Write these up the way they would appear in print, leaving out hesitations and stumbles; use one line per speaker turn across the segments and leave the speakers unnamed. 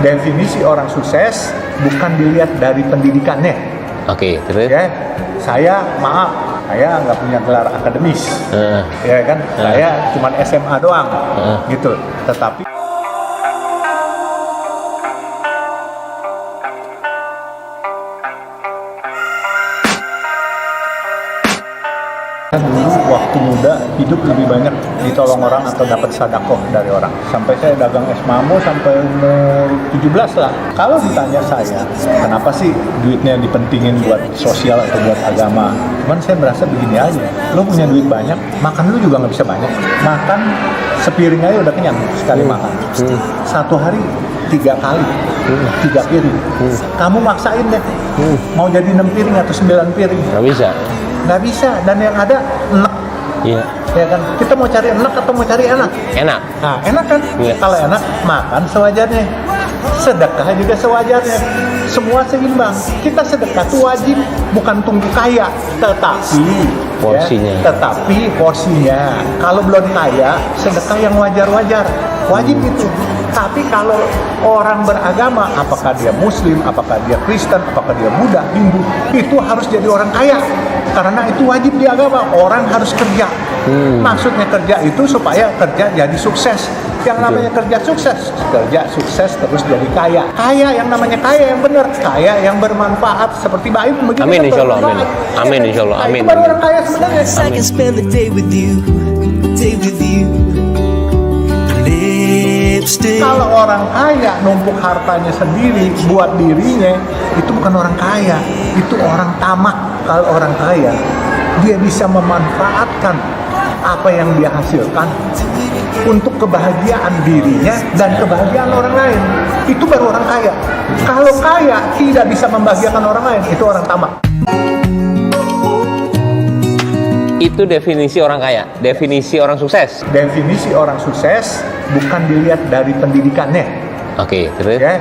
definisi orang sukses bukan dilihat dari pendidikannya.
Oke, terus?
Ya, saya nggak punya gelar akademis, ya kan? Saya cuma SMA doang, gitu. Tetapi dulu waktu muda hidup lebih banyak ditolong orang atau dapat sedekah dari orang. Sampai saya dagang es mamo sampai umur 17 lah. Kalau ditanya saya, kenapa sih duitnya dipentingin buat sosial atau buat agama? Cuman saya merasa begini aja, lo punya duit banyak, makan lo juga nggak bisa banyak. Makan sepiring aja udah kenyang sekali makan. Satu hari 3 kali, 3 piring. Kamu maksain deh, mau jadi 6 piring atau 9 piring?
Nggak bisa.
Nggak bisa, dan yang ada enak.
Iya.
Ya kan, kita mau cari enak atau mau cari enak?
Enak.
Nah, enak kan?
Iya.
Kalau enak, makan sewajarnya. Sedekah juga sewajarnya. Semua seimbang. Kita sedekah itu wajib, bukan tunggu kaya, tetapi
porsinya.
Ya, tetapi porsinya. Kalau belum kaya, sedekah yang wajar-wajar. Wajib itu. Tapi kalau orang beragama, apakah dia Muslim, apakah dia Kristen, apakah dia Buddha, Hindu, itu harus jadi orang kaya. Karena itu wajib di agama, orang harus kerja. Maksudnya kerja itu supaya kerja jadi sukses. Yang namanya kerja sukses terus jadi kaya. Kaya yang namanya kaya yang benar, kaya yang bermanfaat seperti Baim begitu.
Amin insyaallah, amin. Amin insyaallah, amin.
Itu baru orang kaya sebenarnya.
I can spend the day with you. Lipstick.
Kalau orang kaya numpuk hartanya sendiri buat dirinya, itu bukan orang kaya, itu orang tamak. Kalau orang kaya, dia bisa memanfaatkan apa yang dia hasilkan untuk kebahagiaan dirinya dan kebahagiaan orang lain. Itu baru orang kaya. Kalau kaya tidak bisa membahagiakan orang lain, itu orang tamak.
Itu definisi orang kaya, definisi orang sukses.
Definisi orang sukses bukan dilihat dari pendidikannya.
Oke, terus?
Ya,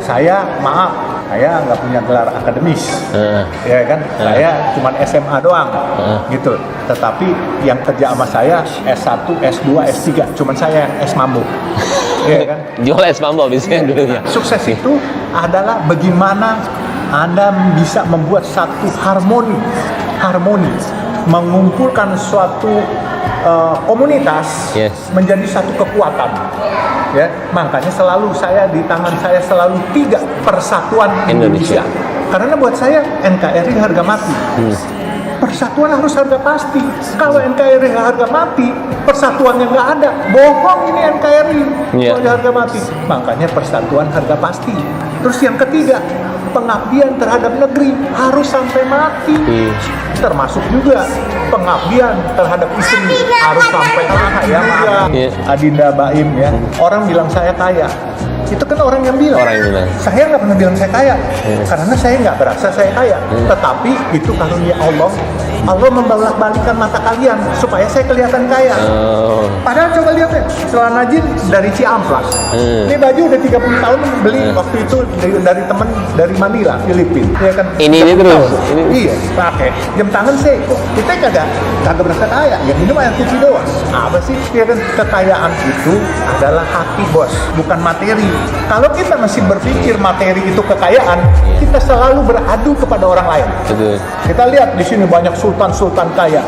saya nggak punya gelar akademis, ya kan? Saya cuma SMA doang, gitu. Tetapi yang kerja sama saya S1, S2, S3, cuman saya S mambo, ya kan?
Jual es mambo biasanya dulunya.
Sukses itu adalah bagaimana Anda bisa membuat satu harmoni, mengumpulkan suatu komunitas menjadi satu kekuatan. Ya, makanya selalu di tangan saya selalu 3 persatuan Indonesia. Karena buat saya NKRI harga mati. Persatuan harus harga pasti. Kalau NKRI harga mati, persatuannya nggak ada. Bohong ini NKRI kalau harga mati. Makanya persatuan harga pasti. Terus yang ketiga, pengabdian terhadap negeri harus sampai mati. Termasuk juga pengabdian terhadap istri harus sampai kaya. Adinda Baim ya. Orang bilang saya kaya. Itu kan orang yang bilang. Saya nggak pernah bilang saya kaya, karena saya nggak berasa saya kaya. Tetapi itu karunia Allah. Allah membolak-balikan mata kalian supaya saya kelihatan kaya. Padahal coba lihat ya, celana jeans dari Ciamplas. Ini baju udah 30 tahun beli waktu itu dari teman dari Manila, Filipina. Ya kan?
Ini terus.
Iya, pakai. Jam tangan kok kita kagak berasa kaya. Ya minum air putih doang. Apa sih? Ya kan, kekayaan itu adalah hati, bos, bukan materi. Kalau kita masih berpikir materi itu kekayaan, kita selalu beradu kepada orang lain.
Betul.
Kita lihat di sini banyak sultan kaya.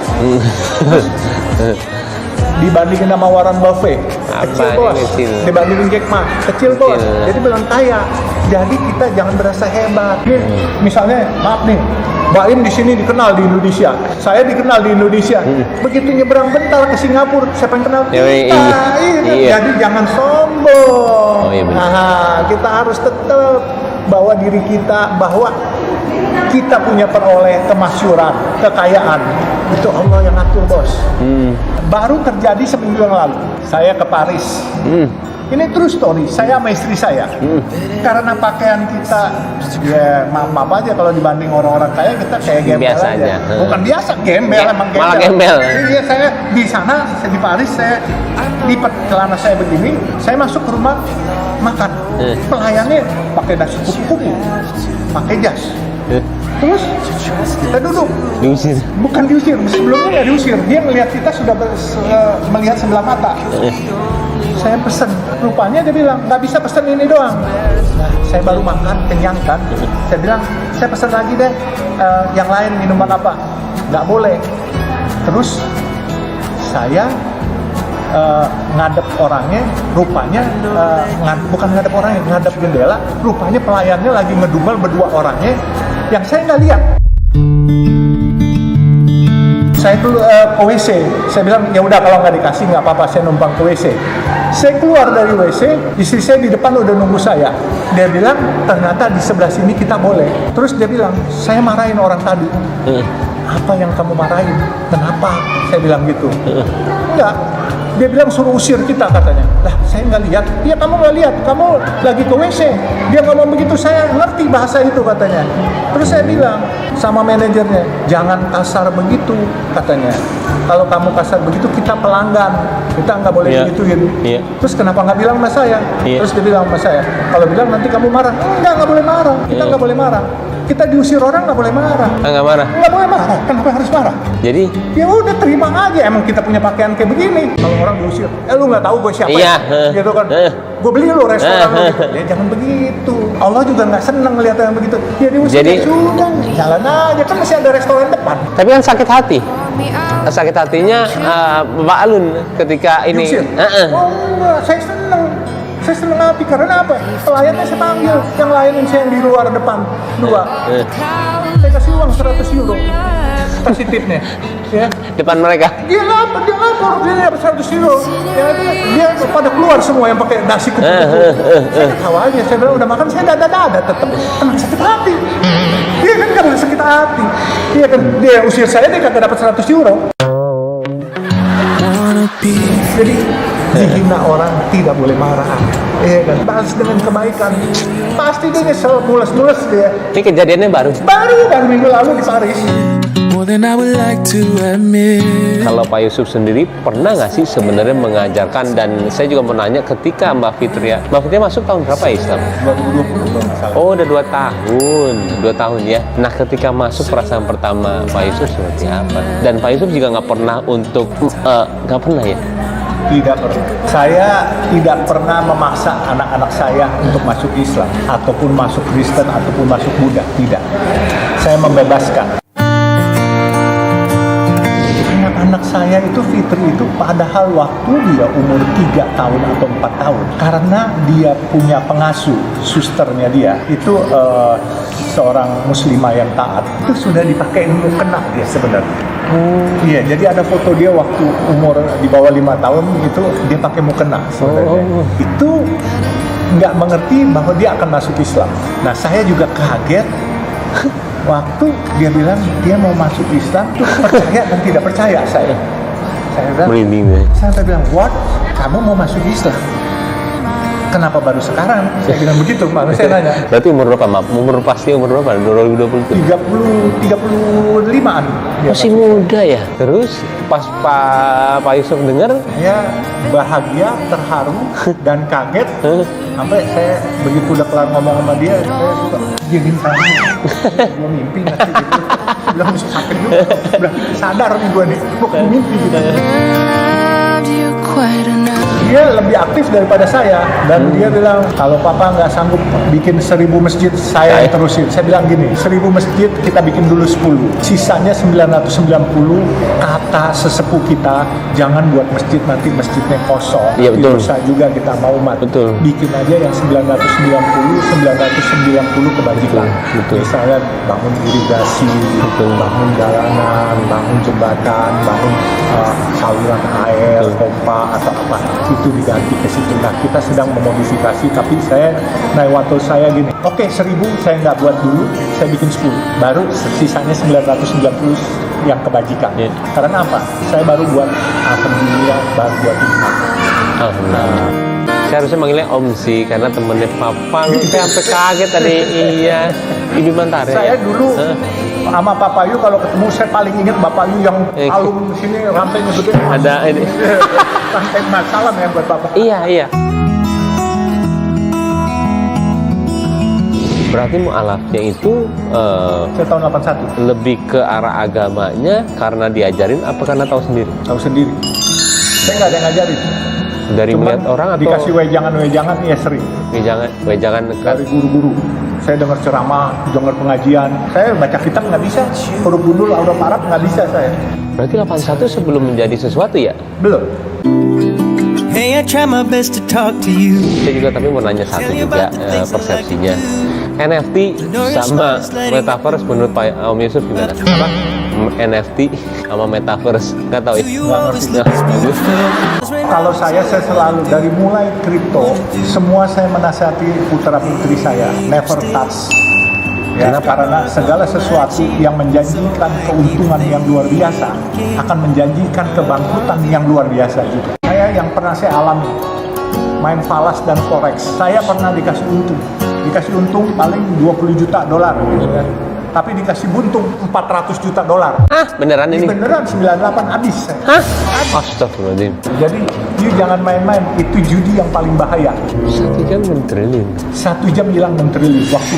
Dibandingin sama Warren Buffett, kecil bos. Dibandingin Jack Ma, kecil bos. Jadi bilang kaya. Jadi kita jangan berasa hebat. Nih, misalnya, maaf nih, Baim di sini dikenal di Indonesia. Saya dikenal di Indonesia. Begitu nyebrang bentar ke Singapura, siapa yang kenal kita? Jadi jangan sombong. Nah, kita harus tetap bawa diri kita bahwa kita punya peroleh kemasyuran, kekayaan. Itu Allah yang atur, bos. Baru terjadi seminggu yang lalu. Saya ke Paris. Ini true story, saya sama istri saya. Karena pakaian kita, ya maaf aja kalau dibanding orang-orang kaya, kita kayak gembel
biasa aja.
Bukan biasa, gembel, emang gembel.
Malah gembel.
Iya, saya di sana, saya di Paris, saya lipat celana saya begini, saya masuk ke rumah makan. Pelayannya pakai dasi kupu-kupu, pakai jas. Terus kita duduk.
Diusir.
Bukan diusir, sebelumnya nggak diusir. Dia melihat kita sudah melihat sebelah mata. saya pesen. Rupanya dia bilang, nggak bisa pesen ini doang. Nah, saya baru makan, kenyang kan. Saya bilang, saya pesen lagi deh, yang lain minuman apa? Nggak boleh. Terus saya ngadep orangnya, rupanya bukan ngadep orangnya, ngadep jendela. Rupanya pelayannya lagi ngedumel berdua orangnya, yang saya nggak lihat. Saya tuh ke WC, saya bilang ya udah kalau nggak dikasih nggak apa-apa, saya numpang ke WC. Saya keluar dari WC, istri saya di depan udah nunggu saya. Dia bilang ternyata di sebelah sini kita boleh. Terus dia bilang saya marahin orang tadi. Apa yang kamu marahin? Kenapa? Saya bilang gitu. Enggak. Dia bilang suruh usir kita katanya. Lah saya nggak lihat. Iya kamu nggak lihat. Kamu lagi ke WC. Dia ngomong begitu, saya ngerti bahasa itu katanya. Terus saya bilang sama manajernya, jangan kasar begitu katanya. Kalau kamu kasar begitu kita pelanggan, kita nggak boleh begituin. Terus kenapa nggak bilang sama saya? Terus dia bilang sama saya, kalau bilang nanti kamu marah. Nggak boleh marah. Kita nggak boleh marah. Kita diusir orang nggak boleh marah.
Nggak marah?
Nggak boleh marah. Kenapa harus marah?
Jadi?
Ya udah terima aja. Emang kita punya pakaian kayak begini. Kalau orang diusir, lu nggak tahu gue siapa?
Iya.
Gitu kan. Gue beli lu restoran lu gitu. Ya jangan begitu. Allah juga nggak seneng ngeliat yang begitu. Ya diusir.
Jadi,
ya sudah. Jalan aja kan masih ada restoran depan.
Tapi kan sakit hati. Sakit hatinya Bapak Alun ketika ini.
Diusir? Oh enggak, saya seneng. Saya seneng hati karena apa? Pelayannya saya panggil, yang lain saya yang di luar depan 2. Saya kasih uang 100 euro. Kasih tipnya. Ya.
Depan mereka.
Dia lapor, dia dapat 100 euro. Ya, dia pada keluar semua yang pakai nasi kupu-kupu. Saya ketawa aja, saya bilang udah makan, saya dada tetap. Tenang, sakit hati. Dia kan gak boleh sakit hati. Dia kan, dia usir saya, dia kagak dapat 100 euro. Jadi dihina orang tidak boleh marah, iya kan? Balas dengan kebaikan. Pasti dia nyesel, mules dia.
Ini kejadiannya baru
minggu lalu di Paris.
More than I would like to admit.
Kalau Pak Yusuf sendiri pernah nggak sih sebenarnya mengajarkan, dan saya juga mau nanya ketika Mbak Fitria masuk tahun berapa Islam?
2020
Oh udah 2 tahun ya. Nah ketika masuk perasaan pertama Pak Yusuf seperti apa? Dan Pak Yusuf juga nggak pernah untuk nggak pernah ya?
Tidak pernah. Saya tidak pernah memaksa anak-anak saya untuk masuk Islam ataupun masuk Kristen ataupun masuk Buddha. Tidak. Saya membebaskan. Anak saya itu Fitri itu padahal waktu dia umur 3 tahun atau 4 tahun, karena dia punya pengasuh, susternya dia itu seorang muslimah yang taat, itu sudah dipakai mukena dia sebenarnya. Iya, jadi ada foto dia waktu umur di bawah 5 tahun itu dia pakai mukena sebenarnya. Itu nggak mengerti bahwa dia akan masuk Islam. Nah saya juga kaget waktu dia bilang dia mau masuk Islam, tuh percaya dan tidak percaya saya bilang,
merinding ya.
Saya bilang, what? Kamu mau masuk Islam? Kenapa baru sekarang? Saya bilang begitu, Pak. Saya nanya.
Berarti umur berapa, Maaf? Pasti umur berapa? 2020 itu?
35-an.
Masih muda ya? Terus pas Pak Yusuf dengar?
Saya bahagia, terharu, dan kaget. Sampai saya begitu udah kelar ngomong sama dia, saya suka gini saya. Gue mimpi nanti gitu. Saya bilang masuk sakit juga. Berarti sadar nih gue nih, bukan mimpi gitu. Dia lebih aktif daripada saya, dan dia bilang kalau papa nggak sanggup bikin 1000 masjid, saya yang terusin. Saya bilang gini, 1000 masjid kita bikin dulu 10, sisanya 990 kata sesepuh kita, jangan buat masjid nanti masjidnya kosong.
Iya betul.
Dosa juga kita mau umat.
Betul.
Bikin aja yang 990 kebajikan.
Betul.
Misalnya bangun irigasi, bangun jalanan, bangun jembatan, bangun saluran air, pompa atau apa, itu diganti ke situ. Nah kita sedang memodifikasi, tapi saya waktu saya gini, oke 1000 saya nggak buat dulu, saya bikin 10, baru sisanya 990 yang kebajikan. Karena apa? Saya baru buat alhamdulillah, baru buat iman.
Alhamdulillah. Saya harusnya manggilnya Om sih, karena temennya Papa. Saya sampai kaget tadi. Iya, Ibu Mantara.
Saya dulu sama Papa Yu kalau ketemu saya paling ingat Bapak Yu yang alum sini rantainya gede.
Ada ini.
Rantai salam ya buat Bapak.
Iya. Berarti mu'alafnya itu
saya tahun 81.
lebih ke arah agamanya karena diajarin apa karena tahu sendiri?
Tahu sendiri. Saya nggak ada yang ngajarin.
Dari melihat orang atau
dikasih wejangan-wejangan, ya sering.
wejangan
Dari guru-guru. Saya dengar ceramah, dengar pengajian. Saya baca kitab nggak bisa. Huruf gundul, auruf Arab nggak bisa saya.
Berarti 81 sebelum menjadi sesuatu ya?
Belum.
Hey, I try my best to talk to you.
Saya juga tapi mau nanya satu juga persepsinya. NFT sama metaverse menurut Pak Om Yusuf gimana? Apa? NFT sama metaverse nggak tahu ya?
Kalau saya selalu dari mulai kripto, semua saya menasihati putra putri saya never touch. Ya, karena segala sesuatu yang menjanjikan keuntungan yang luar biasa akan menjanjikan kebangkrutan yang luar biasa juga. Saya yang pernah saya alami main falas dan forex, saya pernah dikasih untung paling 20 juta dolar gitu kan. Tapi dikasih buntung 400 juta dolar.
Hah? Beneran ini?
Beneran 98 habis saya.
Hah? Astagfirullahaladzim.
Jadi you jangan main-main, itu judi yang paling bahaya.
1 jam 6 triliun.
1 jam hilang 6 triliun. Waktu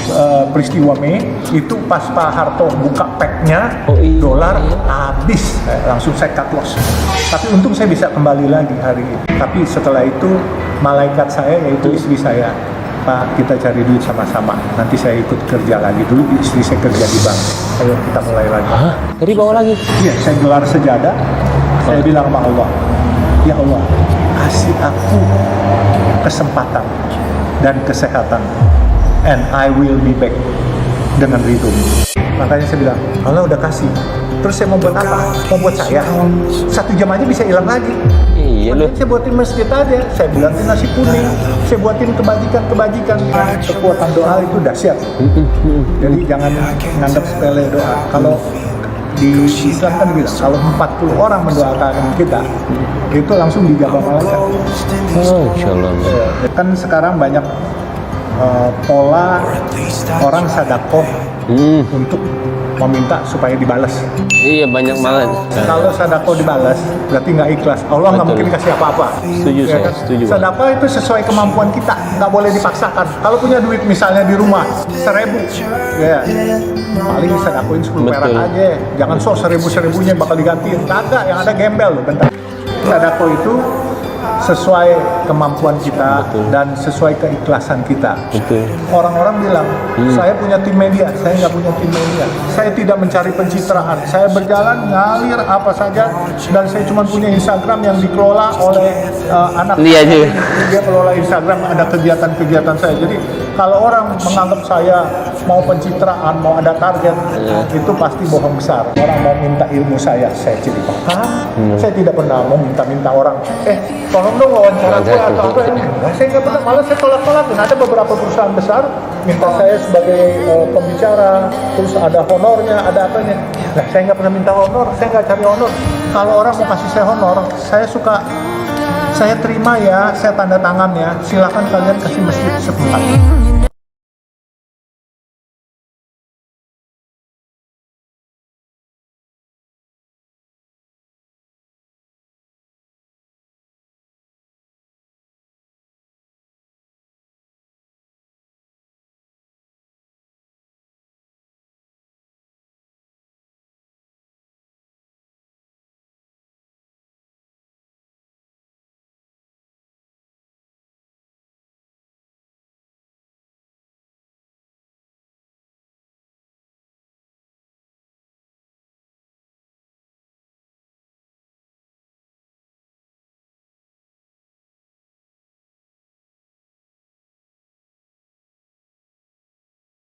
peristiwa Mei itu pas Pak Harto buka packnya, dolar habis. Langsung saya cut loss. Tapi untung saya bisa kembali lagi hari ini. Tapi setelah itu malaikat saya yaitu istri saya, Pak, kita cari duit sama-sama. Nanti saya ikut kerja lagi. Dulu istri saya kerja di bank. Ayo kita mulai lagi.
Hah? Tadi bawa lagi?
Iya, saya gelar sejadah. Saya bilang sama Allah, ya Allah, kasih aku kesempatan dan kesehatan, and I will be back dengan ridho. Makanya saya bilang, Allah udah kasih. Terus saya mau buat apa? Mau buat saya? 1 jam aja bisa hilang lagi.
Iya loh.
Saya buatin masjid aja, saya buatin nasi kuning, saya buatin kebajikan. Kekuatan doa itu dahsyat. Jadi jangan nganggap sepele doa. Kalau di Islam kan bilang, kalau 40 orang mendoakan kita, itu langsung dijabah malaikat.
Oh, insyaallah.
Kan sekarang banyak pola orang sedekah untuk meminta supaya dibalas.
Iya, banyak banget.
Kalau sedekah dibalas, berarti nggak ikhlas. Allah nggak
Betul.
mungkin kasih apa-apa.
Setuju saya, setuju.
Sedekah itu sesuai kemampuan kita, nggak boleh dipaksakan. Kalau punya duit misalnya di rumah 1.000, ya paling sedekahin 10 perak
Betul.
aja. Jangan sok 1.000-1.000-nya bakal digantiin. Kagak, yang ada gembel loh, bentar. Sedekah itu sesuai kemampuan kita.
Betul.
Dan sesuai keikhlasan kita.
Betul.
Orang-orang bilang, saya punya tim media, saya nggak punya tim media. Saya tidak mencari pencitraan. Saya berjalan ngalir apa saja, dan saya cuma punya Instagram yang dikelola oleh anak.
Dia aja.
Dia kelola Instagram, ada kegiatan-kegiatan saya. Jadi kalau orang menganggap saya mau pencitraan, mau ada target, itu pasti bohong besar. Orang mau minta ilmu saya cerita. Saya tidak pernah mau minta orang, tolong dong wawancara gue atau apa. Nah, saya nggak pernah, malah saya tolak-tolak. Dan ada beberapa perusahaan besar minta saya sebagai pembicara, terus ada honornya, ada apanya. Nah, saya nggak pernah minta honor, saya nggak cari honor. Kalau orang mau kasih saya honor, saya terima ya, saya tanda tangan ya. Silakan kalian kasih masjid setempat.